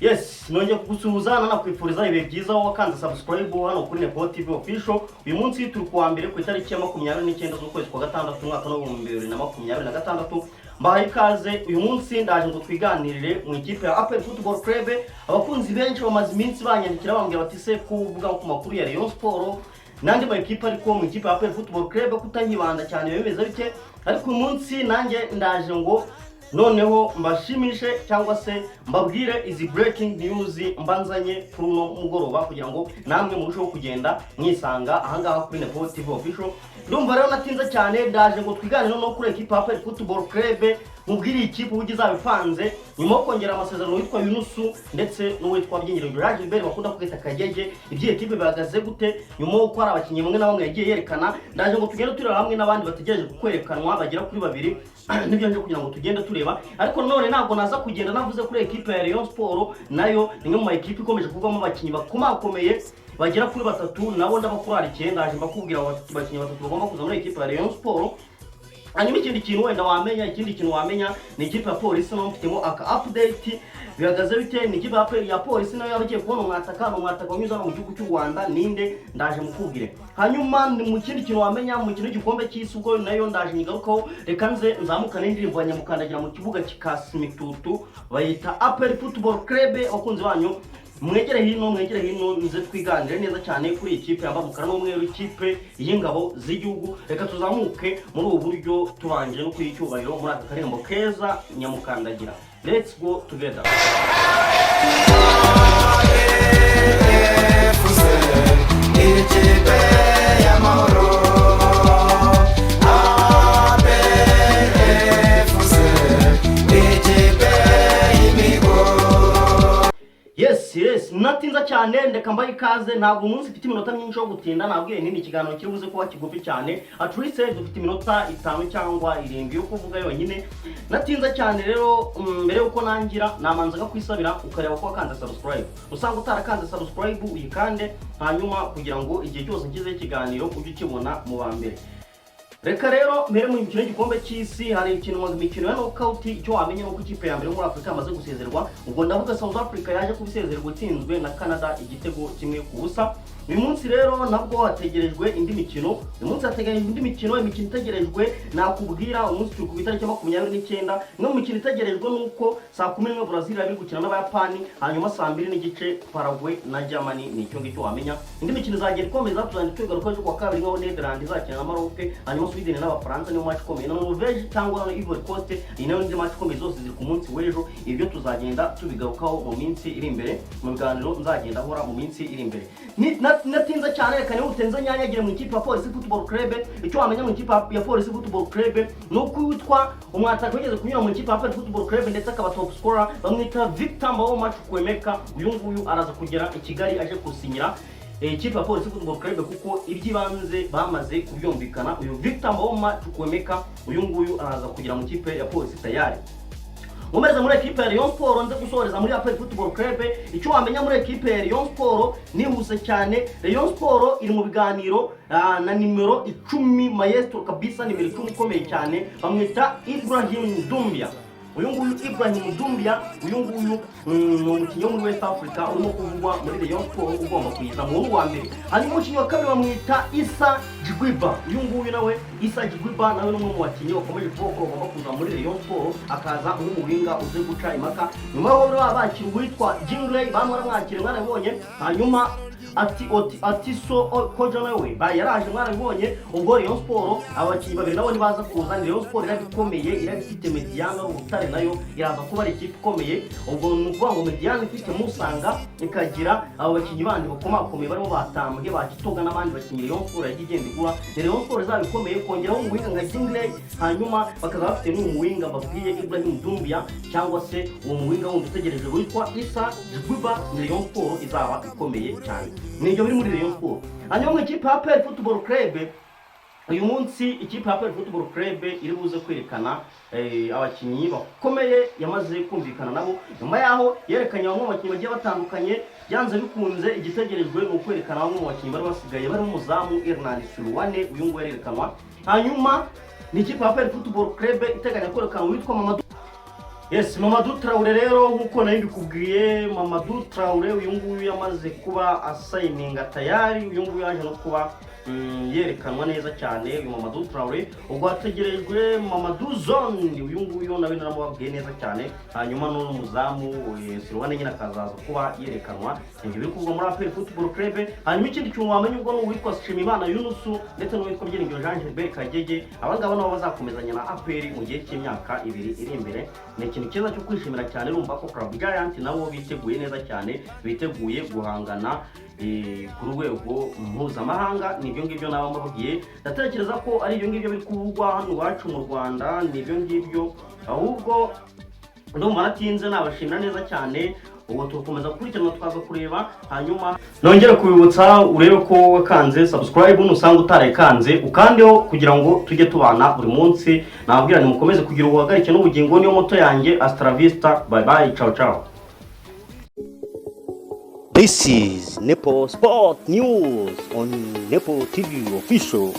Yes, nongeye kugusuhuza nanakwifuriza ibihe byiza wakanze subscribe hano kuri Nepo TV official. Uyu munsi turi kuwa mbere ku itariki ya 29 z'ukwezi kwa gatandatu mwaka wa 2026. Mbahaye ikaze. Uyu munsi ndaje ngo twiganirire mu ikipe ya APR Football Club. Abakunzi benshi bamaze iminsi banyandikira bambwira bati se kuvuga ku makuru ya Rayon Sport nandi ma equipe ariko mu ikipe ya APR Football Club kutanyibanda cyane bimeze bike, ariko uyu munsi nanjye ndaje ngo noneho mbashimishe cyangwa se mbabwire izi breaking news mbanzanye kuri no mugoroba kugira ngo namwe murusheho kugenda mwisanga ahangaha kuri Nepo TV official. Ndumva rero natinze cyane, ndaje ngo twiganire no kuri equipe APR Football Club mubwire ikipe ubugize zabipanze nyuma yo kongera amasezerano witwa Yunusu ndetse n'uwitwa Byingiro Gilbert bakunda kwita Kagege. Ibyo equipe bihagaze gute nyuma yo kwara abakinnyi bamwe na bamwe yagiye yerekana? Ndaje ngo tugende tureba hamwe n'abandi bategereje kwerekanwa bagera kuri babiri nibyo nje kugira ngo tugende tureba. Ariko none ntabwo naza kugenda navuze kuri equipe ya Rayon Sport, nayo nimwe mu equipe ikomeje kuvamo abakinnyi bakomakomeye bagera kuri batatu, nabo ndabakurarikiye. Ndaje mbakubwira abakinnyi batatu bagomba kuza muri equipe ya Rayon Sport. Hanyuma ikindi kintu wenda wamenya, ni ikipe ya polisi no mfitemo aka update bihagaze bite. Ni ikipe ya polisi nayo yabagiye kubona umwataka unyuza mu gihugu cy'u Rwanda ninde, ndaje mukubwire. Hanyuma ni mu kindi kintu wamenya, mu kintu gikombe cy'isi ubwo nayo ndaje nyigarukaho. Reka nze nzamukana indirimbo ya Nyamukandagira mu kibuga kikasimitutu bayita APR Football Club. Abakunzi banyu mwegere hino nze twiganire neza cyane kuri ikipe yambamukana n'umweru, ikipe y'ingabo z'igihugu. Reka tuzamuke muri ubu buryo tubanje no kuyicyubahiro muri aka karembo keza Nyamukandagira. Let's go together. Yes, natinza cyane ndeka mbaye ikaze. Ntabwo umunsi mfite iminota myinshi yo gutinda, nabwiye nini ikiganiro kiri buze kuba kigufi cyane. At least dufite iminota 5 cyangwa 7 yo kuvuga yonyine. Natinza cyane rero, mbere yuko nangira namanzaga kwisabira ukareba ko wakanze subscribe. Usanga utarakanze subscribe uyikande, hanyuma kugira ngo igihe cyose ngize ikiganiro ujye ukibona mu bambere. Reka rero mbere mu mikino y'igikombe cy'isi hari ikintu mu mikino ya knockout icyo wamenye nuko ikipe ya mbere muri Afrika amaze gusezerwa. Ubwo ndavuga South Africa yaje kubisezerwa itsinzwe na Canada igitego kimwe ku busa. Uyu munsi rero nabwo hategerejwe indi mikino. Uyu munsi hategerejwe indi mikino, imikino itegerejwe nakubwira umunsi turi ku itariki 29. No mikino itegerejwe nuko saa 11 Brazil ari gukina n'Abayapani, hanyuma saa 2 n'igice Paraguay na Germany. Ni icyo ngicyo wamenya. Indi mikino izagera ikomeza, tuzandi twigaruka cyo kwa kabiri nko Netherlands izakina na Maroc, hanyuma Sweden n'Abafaransa niyo match ikomeye, na Norvège cyangwa na Ivory Coast inayo ndi match ikomeye zose ziri ku munsi w'ejo. Ibyo tuzagenda tubigarukaho mu minsi iri imbere, mu biganiro nzagenda hora mu minsi iri imbere. Natinza cyane, reka niho utenze nyanyagire mu ikipe ya Police Football Club. Icyo wamenya mu ikipe ya Police Football Club nuko witwa umwataka wigeze kunyura mu ikipe ya APR Football Club ndetse akaba top scorer bamwita Victor Mbawoma Chukwemeka. Uyu nguyu araza kugera i Kigali aje kusinyira ikipe ya Police Football Club kuko ibyibanze bamaze kubyumvikana. Uyu Victor Mbawoma Chukwemeka uyu nguyu araza kugira mu ikipe ya Police tayari. Mumereza muri equipe ya Rayon Sport nze gusoreza muri APR Football Club. Icyo wamenya muri equipe ya Rayon Sport nihuse cyane, Rayon Sport iri mu biganiro na nimero 10 maestro kabisa, nimero 10 ikomeye cyane bamwita Ibrahim Doumbia. Uyu nguyu Ibrahim Doumbia uyu nguyu ni umukinnyi muri West Africa urimo kuvugwa muri Rayon Sport ugomba kuyiza mu wa mbere. Hanyuma umukinnyi wa kabiri bamwita Issa Djigwiba. Uyu nguyu nawe Issa Djigwiba nawe n'umwe mu bakinnyi bakomeje kuvuga ko bagomba kuza muri Rayon Sport akaza nk'umuwinga uze guca impaka. Nyuma yo bakiri witwa Jingley bamara mwakire mwarabonye, hanyuma Atiso Koja nawe yaraje mwarabonye. Ubwo Rayon Sport abakinnyi babiri nabo nibaza kuza. Rayon Sport irabikomeye, irabifite Mediano Butare nayo iraza kuba ari ikipe ikomeye. Ubwo nukuvuga ngo Mediano ifite Musanga ikagira abo bakinnyi bandi bakomakomeye barimo batambwe bakitoga n'abandi bakinnyi Rayon Sport yagigenda igura. Rayon Sport izabikomeye kongeraho umuwinga nka Jingley, hanyuma bakaza bafite n'umuwinga babwiye Ibrahim Doumbia cyangwa se uwo muwinga wundi utegereje witwa Issa Djigwiba. Rayon Sport izaba ikomeye cyane. Nibyo biri muri Rayon Sport. Hanyuma mu ikipe ya APR Football Club uyu munsi ikipe ya APR Football Club iri buze kwerekana abakinnyi bakomeye yamaze kumvikana nabo. Nyuma yaho yerekanye bamwe mu bakinnyi bagiye batandukanye, byanze bikunze igitegerejwe no kwerekana bamwe mu bakinnyi bari basigaye bari mu zamu. Hernand Silwane uyu nguyu yerekanwa. Hanyuma ni ikipe ya APR Football Club iteganya kwerekana witwa Mamadou Yes, Mamadou Traoré rero nkuko nari mbikubwiye, Mamadou Traoré uyu nguyu yamaze kuba asayininga tayari, uyu nguyu yaje no kuba yerekanwa neza cyane. Uyu Mamadou Traoré ubwo hategerejwe Mamadou Zone, uyu nguyu nawe naramubabwiye neza cyane. Hanyuma n'umuzamu Sirwane nyine akazaza kuba yerekanwa. Ibyo biri kuvuga muri APR Football Club. Hanyuma ikindi kintu wamenye ubwo n'uwitwa Shimimana Yunusu ndetse n'uwitwa Byiringiro Jean Gilbert Kagege, abangaba nabo bazakomezanya na APR mu gihe cy'imyaka 2 iri imbere. Ni ikintu cyiza cyo kwishimira cyane, urumva ko Club Giant nabo biteguye neza cyane, biteguye guhangana ku rwego mpuzamahanga. Nibyo ngibyo nabo mbavugiye, ndatekereza ko ari ibyo ngibyo biri kuvugwa hano iwacu mu Rwanda. Nibyo ngibyo ahubwo ndumva natinze, nabashimira neza cyane. Ubu tukomeza gukurikirana twaza kureba, hanyuma nongera kubibutsa urebe ko wakanze subscribe nusanga utarekanze ukandeho kugira ngo tujye tubana buri munsi. Nababwira ni mukomeze kugira ubuhagarike n'ubugingo, niyo moto yanjye. Hasta la vista, bye bye, ciao ciao. This is Nepo Sport News on Nepo TV official.